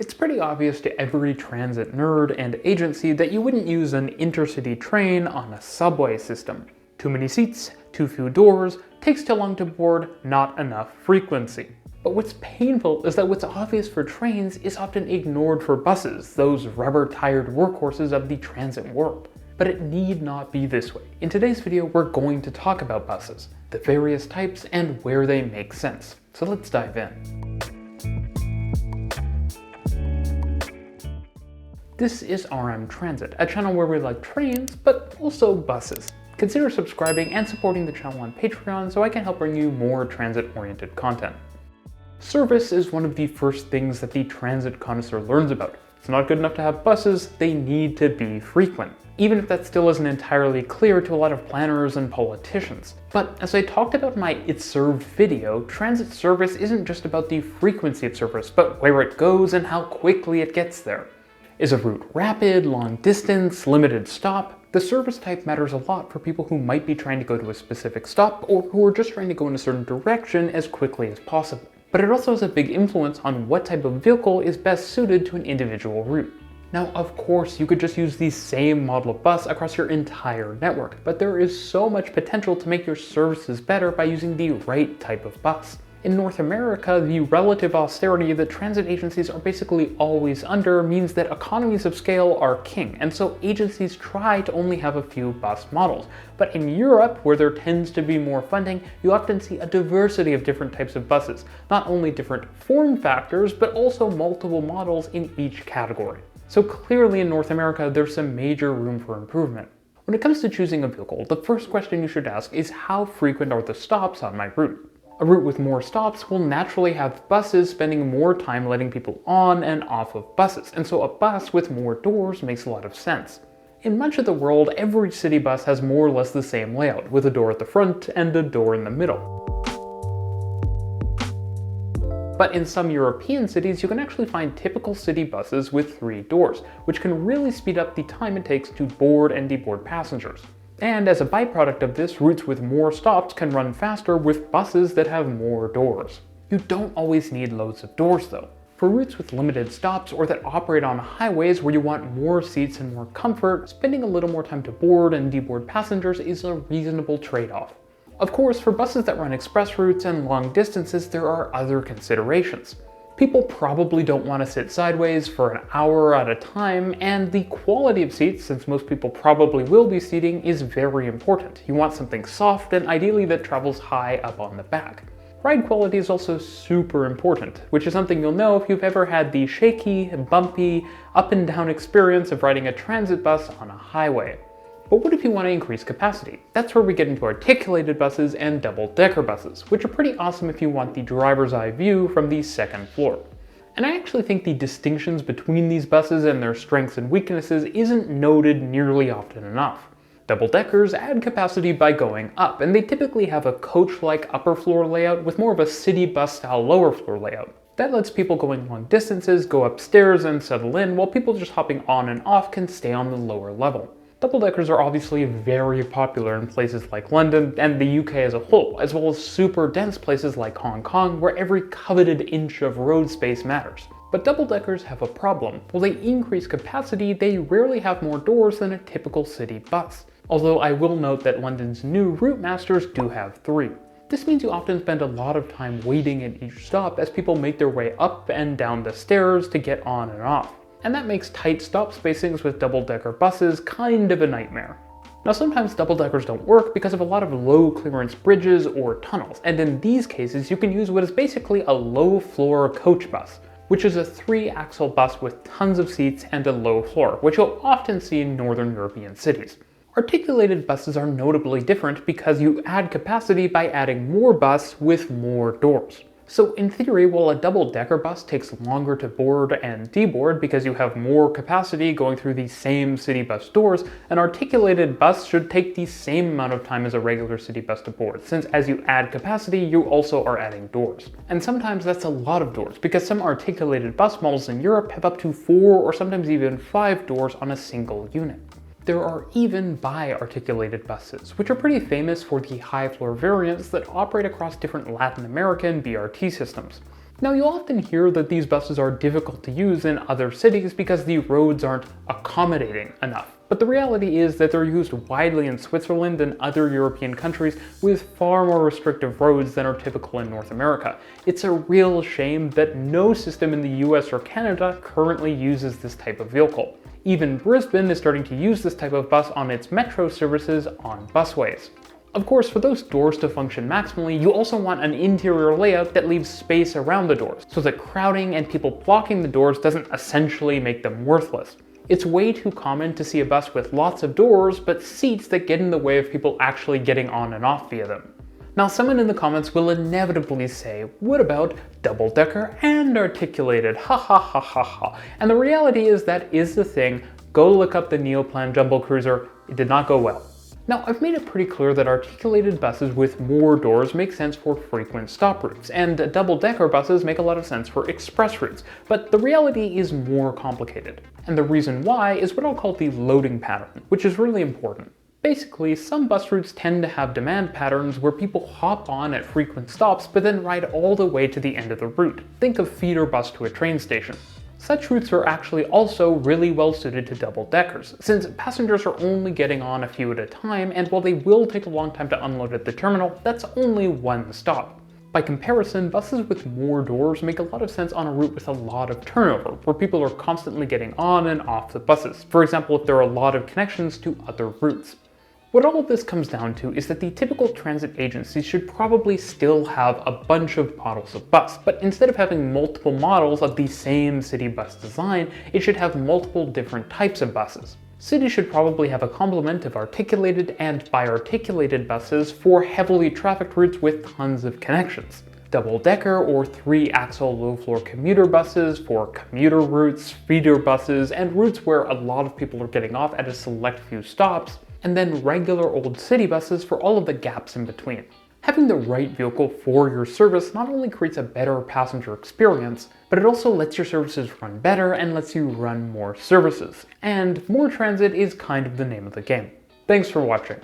It's pretty obvious to every transit nerd and agency that you wouldn't use an intercity train on a subway system. Too many seats, too few doors, takes too long to board, not enough frequency. But what's painful is that what's obvious for trains is often ignored for buses, those rubber-tired workhorses of the transit world. But it need not be this way. In today's video, we're going to talk about buses, the various types, and where they make sense. So let's dive in. This is RM Transit, a channel where we like trains, but also buses. Consider subscribing and supporting the channel on Patreon so I can help bring you more transit-oriented content. Service is one of the first things that the transit connoisseur learns about. It's not good enough to have buses, they need to be frequent. Even if that still isn't entirely clear to a lot of planners and politicians. But as I talked about in my It's Served video, transit service isn't just about the frequency of service, but where it goes and how quickly it gets there. Is a route rapid, long distance, limited stop? The service type matters a lot for people who might be trying to go to a specific stop or who are just trying to go in a certain direction as quickly as possible. But it also has a big influence on what type of vehicle is best suited to an individual route. Now, of course, you could just use the same model of bus across your entire network, but there is so much potential to make your services better by using the right type of bus. In North America, the relative austerity that transit agencies are basically always under means that economies of scale are king, and so agencies try to only have a few bus models. But in Europe, where there tends to be more funding, you often see a diversity of different types of buses, not only different form factors, but also multiple models in each category. So clearly in North America, there's some major room for improvement. When it comes to choosing a vehicle, the first question you should ask is how frequent are the stops on my route? A route with more stops will naturally have buses spending more time letting people on and off of buses, and so a bus with more doors makes a lot of sense. In much of the world, every city bus has more or less the same layout, with a door at the front and a door in the middle. But in some European cities, you can actually find typical city buses with 3 doors, which can really speed up the time it takes to board and deboard passengers. And as a byproduct of this, routes with more stops can run faster with buses that have more doors. You don't always need loads of doors though. For routes with limited stops or that operate on highways where you want more seats and more comfort, spending a little more time to board and deboard passengers is a reasonable trade-off. Of course, for buses that run express routes and long distances, there are other considerations. People probably don't want to sit sideways for an hour at a time, and the quality of seats, since most people probably will be seating, is very important. You want something soft and ideally that travels high up on the back. Ride quality is also super important, which is something you'll know if you've ever had the shaky, bumpy, up and down experience of riding a transit bus on a highway. But what if you want to increase capacity? That's where we get into articulated buses and double-decker buses, which are pretty awesome if you want the driver's eye view from the second floor. And I actually think the distinctions between these buses and their strengths and weaknesses isn't noted nearly often enough. Double-deckers add capacity by going up, and they typically have a coach-like upper floor layout with more of a city bus style lower floor layout. That lets people going long distances go upstairs and settle in, while people just hopping on and off can stay on the lower level. Double-deckers are obviously very popular in places like London and the UK as a whole, as well as super dense places like Hong Kong, where every coveted inch of road space matters. But double-deckers have a problem. While they increase capacity, they rarely have more doors than a typical city bus. Although I will note that London's new route masters do have 3. This means you often spend a lot of time waiting at each stop as people make their way up and down the stairs to get on and off. And that makes tight stop spacings with double-decker buses kind of a nightmare. Now sometimes double-deckers don't work because of a lot of low clearance bridges or tunnels, and in these cases you can use what is basically a low-floor coach bus, which is a 3-axle bus with tons of seats and a low floor, which you'll often see in Northern European cities. Articulated buses are notably different because you add capacity by adding more bus with more doors. So in theory, while a double-decker bus takes longer to board and deboard because you have more capacity going through the same city bus doors, an articulated bus should take the same amount of time as a regular city bus to board, since as you add capacity, you also are adding doors. And sometimes that's a lot of doors, because some articulated bus models in Europe have up to 4 or sometimes even 5 doors on a single unit. There are even bi-articulated buses, which are pretty famous for the high floor variants that operate across different Latin American BRT systems. Now, you often hear that these buses are difficult to use in other cities because the roads aren't accommodating enough. But the reality is that they're used widely in Switzerland and other European countries with far more restrictive roads than are typical in North America. It's a real shame that no system in the US or Canada currently uses this type of vehicle. Even Brisbane is starting to use this type of bus on its metro services on busways. Of course, for those doors to function maximally, you also want an interior layout that leaves space around the doors, so that crowding and people blocking the doors doesn't essentially make them worthless. It's way too common to see a bus with lots of doors, but seats that get in the way of people actually getting on and off via them. Now, someone in the comments will inevitably say, what about double-decker and articulated? Ha ha ha ha ha. And the reality is that is the thing. Go look up the Neoplan Jumbo Cruiser. It did not go well. Now, I've made it pretty clear that articulated buses with more doors make sense for frequent stop routes, and double-decker buses make a lot of sense for express routes, but the reality is more complicated. And the reason why is what I'll call the loading pattern, which is really important. Basically, some bus routes tend to have demand patterns where people hop on at frequent stops but then ride all the way to the end of the route. Think of feeder bus to a train station. Such routes are actually also really well suited to double-deckers, since passengers are only getting on a few at a time, and while they will take a long time to unload at the terminal, that's only one stop. By comparison, buses with more doors make a lot of sense on a route with a lot of turnover, where people are constantly getting on and off the buses. For example, if there are a lot of connections to other routes. What all of this comes down to is that the typical transit agency should probably still have a bunch of models of bus, but instead of having multiple models of the same city bus design, it should have multiple different types of buses. Cities should probably have a complement of articulated and bi-articulated buses for heavily trafficked routes with tons of connections. Double-decker or 3-axle low-floor commuter buses for commuter routes, feeder buses, and routes where a lot of people are getting off at a select few stops, and then regular old city buses for all of the gaps in between. Having the right vehicle for your service not only creates a better passenger experience, but it also lets your services run better and lets you run more services. And more transit is kind of the name of the game. Thanks for watching.